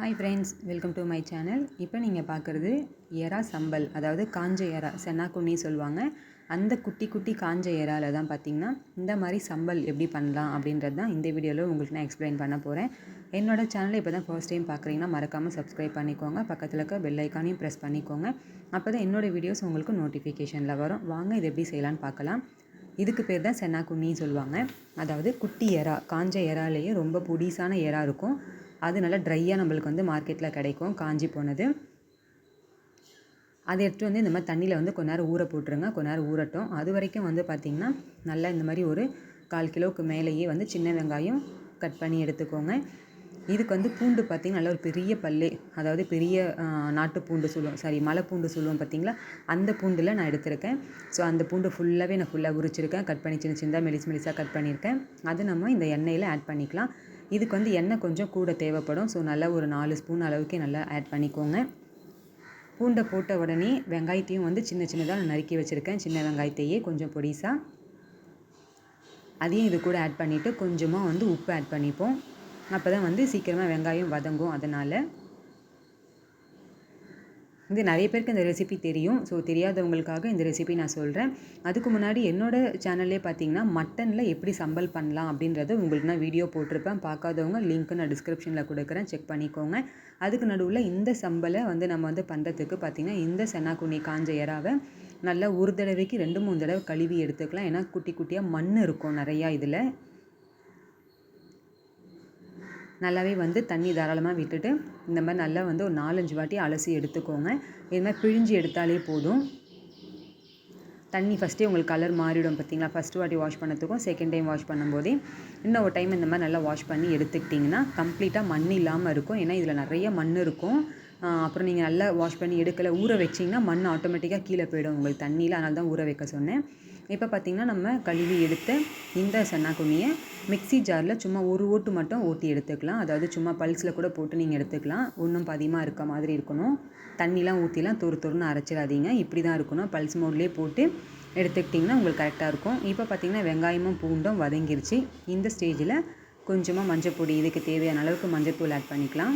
Hi friends, welcome to my channel. இப்போ நீங்கள் பார்க்குறது எறா சம்பல், அதாவது காஞ்ச எறா, சென்னாக்குன்னி சொல்லுவாங்க. அந்த குட்டி குட்டி காஞ்ச எறாவில் தான் பார்த்திங்கன்னா இந்த மாதிரி சம்பல் எப்படி பண்ணலாம் அப்படின்றது தான் இந்த வீடியோவில் உங்களுக்கு நான் எக்ஸ்பிளைன் பண்ண போகிறேன். என்னோட சேனலை இப்போ தான் ஃபர்ஸ்ட் டைம் பார்க்குறீங்கன்னா மறக்காமல் சப்ஸ்கிரைப் பண்ணிக்கோங்க. பக்கத்தில் இருக்க பெல் ஐக்கானையும் ப்ரெஸ் பண்ணிக்கோங்க. அப்போ தான் என்னோடய வீடியோஸ் உங்களுக்கு நோட்டிஃபிகேஷனில் வரும். வாங்க இது எப்படி செய்யலான்னு பார்க்கலாம். இதுக்கு பேர் தான் சென்னாக்குன்னின்னு சொல்லுவாங்க. அதாவது குட்டி எறா, காஞ்ச எறாலேயே ரொம்ப பொடிசான எறா இருக்கும். அது நல்லா ட்ரையாக நம்மளுக்கு வந்து மார்க்கெட்டில் கிடைக்கும், காஞ்சி போனது. அதை எடுத்துகிட்டு வந்து இந்த மாதிரி தண்ணியில் வந்து கொஞ்ச நேரம் ஊற போட்டுருங்க. கொஞ்ச நேரம் ஊறட்டும். அது வரைக்கும் வந்து பார்த்திங்கன்னா நல்லா இந்த மாதிரி ஒரு 1/4 கிலோவுக்கு மேலேயே வந்து சின்ன வெங்காயம் கட் பண்ணி எடுத்துக்கோங்க. இதுக்கு வந்து பூண்டு பார்த்திங்கன்னா நல்லா ஒரு பெரிய பல்லு, அதாவது பெரிய நாட்டு பூண்டு சொல்லுவோம், மலை பூண்டு சொல்லுவோம் பார்த்திங்களா, அந்த பூண்டில் நான் எடுத்திருக்கேன். ஸோ அந்த பூண்டு ஃபுல்லாகவே நான் ஃபுல்லாக உரிச்சிருக்கேன். கட் பண்ணி சின்ன சின்னதாக மெலிசாக கட் பண்ணியிருக்கேன். அது நம்ம இந்த எண்ணெயில் ஆட் பண்ணிக்கலாம். இதுக்கு வந்து எண்ணெய் கொஞ்சம் கூட தேவைப்படும். ஸோ நல்லா ஒரு 4 ஸ்பூன் அளவுக்கு நல்லா ஆட் பண்ணிக்கோங்க. பூண்டை போட்ட உடனே வெங்காயத்தையும் வந்து சின்ன சின்னதாக நான் நறுக்கி வச்சுருக்கேன். சின்ன வெங்காயத்தையே கொஞ்சம் பொடிசாக அதையும் இது கூட ஆட் பண்ணிவிட்டு கொஞ்சமாக வந்து உப்பு ஆட் பண்ணிப்போம். அப்போ தான் வந்து சீக்கிரமாக வெங்காயம் வதங்கும். அதனால் இது நிறைய பேருக்கு இந்த ரெசிபி தெரியும். ஸோ தெரியாதவங்களுக்காக இந்த ரெசிபி நான் சொல்கிறேன். அதுக்கு முன்னாடி என்னோடய சேனல்லே பார்த்தீங்கன்னா மட்டனில் எப்படி சம்பல் பண்ணலாம் அப்படின்றத உங்களுக்கு நான் வீடியோ போட்டிருப்பேன். பார்க்காதவங்க லிங்க்கு நான் டிஸ்கிரிப்ஷனில் கொடுக்குறேன், செக் பண்ணிக்கோங்க. அதுக்கு நடுவில் இந்த சம்பலை வந்து நம்ம வந்து பண்ணுறதுக்கு பார்த்திங்கன்னா இந்த சென்னாக்குன்னி காஞ்ச எறாவை நல்லா ஒரு தடவைக்கு 2-3 தடவை கழுவி எடுத்துக்கலாம். ஏன்னா குட்டி குட்டியாக மண் இருக்கும் நிறையா. இதில் நல்லாவே வந்து தண்ணி தாராளமாக விட்டுட்டு இந்த மாதிரி நல்லா வந்து ஒரு 4-5 வாட்டி அலசி எடுத்துக்கோங்க. இது மாதிரி பிழிஞ்சு எடுத்தாலே போதும். தண்ணி ஃபஸ்ட்டே உங்களுக்கு கலர் மாறிடும் பார்த்திங்களா. ஃபஸ்ட்டு வாட்டி வாஷ் பண்ணதுக்கும் செகண்ட் டைம் வாஷ் பண்ணும்போதே இன்னும் ஒரு டைம் இந்த மாதிரி நல்லா வாஷ் பண்ணி எடுத்துக்கிட்டிங்கன்னா கம்ப்ளீட்டாக மண் இல்லாமல் இருக்கும். ஏன்னா இதில் நிறைய மண் இருக்கும். அப்புறம் நீங்கள் நல்லா வாஷ் பண்ணி எடுக்கலை, ஊற வச்சிங்கன்னா மண் ஆட்டோமேட்டிக்காக கீழே போயிடும் உங்களுக்கு தண்ணியில். அதனால தான் ஊற வைக்க சொன்னேன். இப்போ பார்த்திங்கன்னா நம்ம கழுவி எடுத்த இந்த சென்னாக்குன்னியை மிக்ஸி ஜாரில் சும்மா ஒரு ஓட்டு மட்டும் ஓட்டி எடுத்துக்கலாம். அதாவது சும்மா பல்ஸில் கூட போட்டு நீங்கள் எடுத்துக்கலாம். ஒன்றும் பாதியமாக இருக்க மாதிரி இருக்கணும். தண்ணிலாம் ஊற்றிலாம் துருன்னு அரைச்சிடாதீங்க. இப்படி தான் இருக்கணும். பல்ஸ் மோட்லேயே போட்டு எடுத்துக்கிட்டிங்கன்னா உங்களுக்கு கரெக்டாக இருக்கும். இப்போ பார்த்திங்கன்னா வெங்காயமும் பூண்டும் வதங்கிருச்சு. இந்த ஸ்டேஜில் கொஞ்சமாக மஞ்சள் பொடி, இதுக்கு தேவையான அளவுக்கு மஞ்சள் ஆட் பண்ணிக்கலாம்.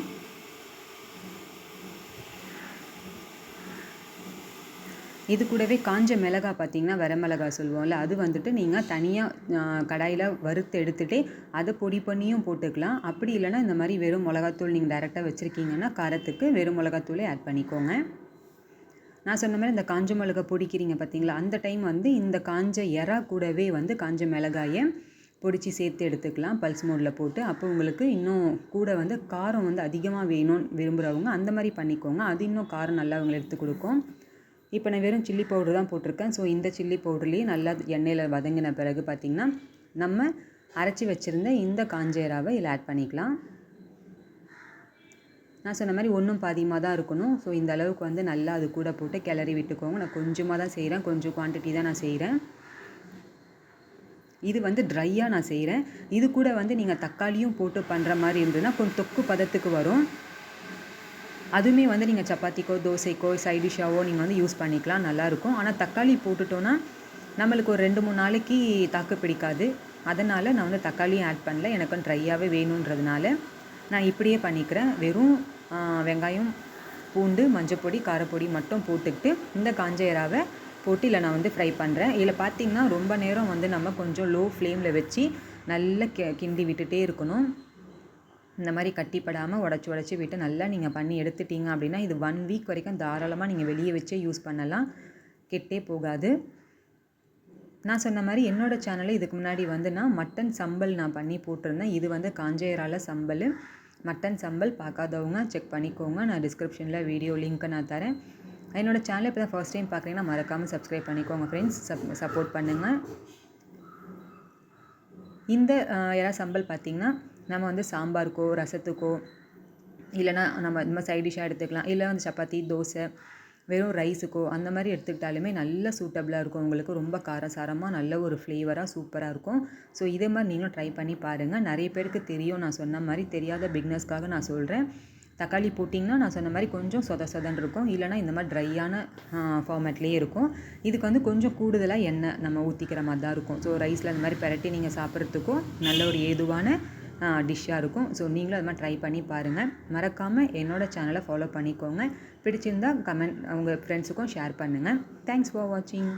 இது கூடவே காஞ்ச மிளகா பார்த்திங்கன்னா வரமிளகா சொல்லுவோம்ல, அது வந்துட்டு நீங்கள் தனியாக கடாயில் வறுத்து எடுத்துகிட்டே அதை பொடி பண்ணியும் போட்டுக்கலாம். அப்படி இல்லைனா இந்த மாதிரி வெறும் மிளகாத்தூள் நீங்கள் டைரெக்டாக வச்சுருக்கீங்கன்னா காரத்துக்கு வெறும் மிளகாத்தூளே ஆட் பண்ணிக்கோங்க. நான் சொன்ன மாதிரி இந்த காஞ்ச மிளகா பொடிக்கிறீங்க பார்த்திங்களா, அந்த டைம் வந்து இந்த காஞ்ச எறா கூடவே வந்து காஞ்ச மிளகாயை பொடிச்சு சேர்த்து எடுத்துக்கலாம் பல்ஸ் மோடில் போட்டு. அப்போ உங்களுக்கு இன்னும் கூட வந்து காரம் வந்து அதிகமாக வேணும்னு விரும்புகிறவங்க அந்த மாதிரி பண்ணிக்கோங்க. அது இன்னும் காரம் நல்லா அவங்களை எடுத்து கொடுக்கும். இப்போ நான் வெறும் சில்லி பவுடர் தான் போட்டிருக்கேன். ஸோ இந்த சில்லி பவுடர்லேயே நல்லா எண்ணெயில் வதங்கின பிறகு பார்த்திங்கன்னா நம்ம அரைச்சி வச்சுருந்த இந்த காஞ்ச எறாவை இதில் ஆட் பண்ணிக்கலாம். நான் சொன்ன மாதிரி ஒன்றும் பாதியமாக தான் இருக்கணும். ஸோ இந்த அளவுக்கு வந்து நல்லா அது கூட போட்டு கிளறி விட்டுக்கோங்க. நான் கொஞ்சமாக தான் செய்கிறேன், கொஞ்சம் குவான்டிட்டி தான் நான் செய்கிறேன். இது வந்து ட்ரையாக நான் செய்கிறேன். இது கூட வந்து நீங்கள் தக்காளியும் போட்டு பண்ணுற மாதிரி இருந்ததுன்னா கொஞ்சம் தொக்கு பதத்துக்கு வரும். அதுவுமே வந்து நீங்கள் சப்பாத்திக்கோ தோசைக்கோ சைட் டிஷ்ஷாவோ நீங்கள் வந்து யூஸ் பண்ணிக்கலாம், நல்லாயிருக்கும். ஆனால் தக்காளி போட்டுட்டோன்னா நம்மளுக்கு ஒரு 2-3 நாளைக்கு தாக்கு பிடிக்காது. அதனால் நான் வந்து தக்காளியும் ஆட் பண்ணல. எனக்கு ட்ரையாகவே வேணுன்றதுனால நான் இப்படியே பண்ணிக்கிறேன். வெறும் வெங்காயம், பூண்டு, மஞ்சப்பொடி, காரப்பொடி மட்டும் போட்டுக்கிட்டு இந்த காஞ்ச எறாவை போட்டு இல்லை நான் வந்து ஃப்ரை பண்ணுறேன். இதில் பார்த்திங்கன்னா ரொம்ப நேரம் வந்து நம்ம கொஞ்சம் லோ ஃப்ளேமில் வச்சு நல்லா கிண்டி விட்டுட்டே இருக்கணும். இந்த மாதிரி கட்டிப்படாமல் உடச்சி விட்டு நல்லா நீங்கள் பண்ணி எடுத்துட்டீங்க அப்படின்னா இது 1 வீக் வரைக்கும் தாராளமாக நீங்கள் வெளியே வச்சே யூஸ் பண்ணலாம், கெட்டே போகாது. நான் சொன்ன மாதிரி என்னோடய சேனலில் இதுக்கு முன்னாடி வந்து நான் மட்டன் சம்பல் நான் பண்ணி போட்டிருந்தேன். இது வந்து காஞ்ச எறால சம்பல், மட்டன் சம்பல். பார்க்காதவங்க செக் பண்ணிக்கோங்க. நான் டிஸ்கிரிப்ஷனில் வீடியோ லிங்க்கை நான் தரேன். என்னோடய சேனலை இப்போ தான் ஃபர்ஸ்ட் டைம் பார்க்குறீங்கன்னா மறக்காமல் சப்ஸ்கிரைப் பண்ணிக்கோங்க ஃப்ரெண்ட்ஸ். சப்போர்ட் பண்ணுங்கள். இந்த எறா சம்பல் பார்த்திங்கன்னா நம்ம வந்து சாம்பாருக்கோ ரசத்துக்கோ இல்லைனா நம்ம இந்த மாதிரி சைட் டிஷ்ஷாக எடுத்துக்கலாம். இல்லை வந்து சப்பாத்தி, தோசை, வெறும் ரைஸுக்கோ அந்த மாதிரி எடுத்துக்கிட்டாலுமே நல்ல சூட்டபிளாக இருக்கும். உங்களுக்கு ரொம்ப காரசாரமாக நல்ல ஒரு ஃப்ளேவராக சூப்பராக இருக்கும். ஸோ இதே மாதிரி நீங்களும் ட்ரை பண்ணி பாருங்கள். நிறைய பேருக்கு தெரியும், நான் சொன்ன மாதிரி தெரியாத பிக்னஸ்க்காக நான் சொல்கிறேன். தக்காளி போட்டிங்கன்னா நான் சொன்ன மாதிரி கொஞ்சம் சொதன்னு இருக்கும். இல்லைனா இந்த மாதிரி ட்ரையான ஃபார்மேட்லேயே இருக்கும். இதுக்கு வந்து கொஞ்சம் கூடுதலாக எண்ணெய் நம்ம ஊற்றிக்கிற மாதிரி தான் இருக்கும். ஸோ ரைஸில் அந்த மாதிரி பெரட்டி நீங்கள் சாப்பிட்றதுக்கும் நல்ல ஒரு ஏதுவான டிஷ்ஷாக இருக்கும். ஸோ நீங்களும் அது மாதிரி ட்ரை பண்ணி பாருங்கள். மறக்காமல் என்னோடய சேனலை ஃபாலோ பண்ணிக்கோங்க. பிடிச்சிருந்தால் கமெண்ட் உங்கள் ஃப்ரெண்ட்ஸுக்கும் ஷேர் பண்ணுங்கள். தேங்க்ஸ் ஃபார் வாட்சிங்.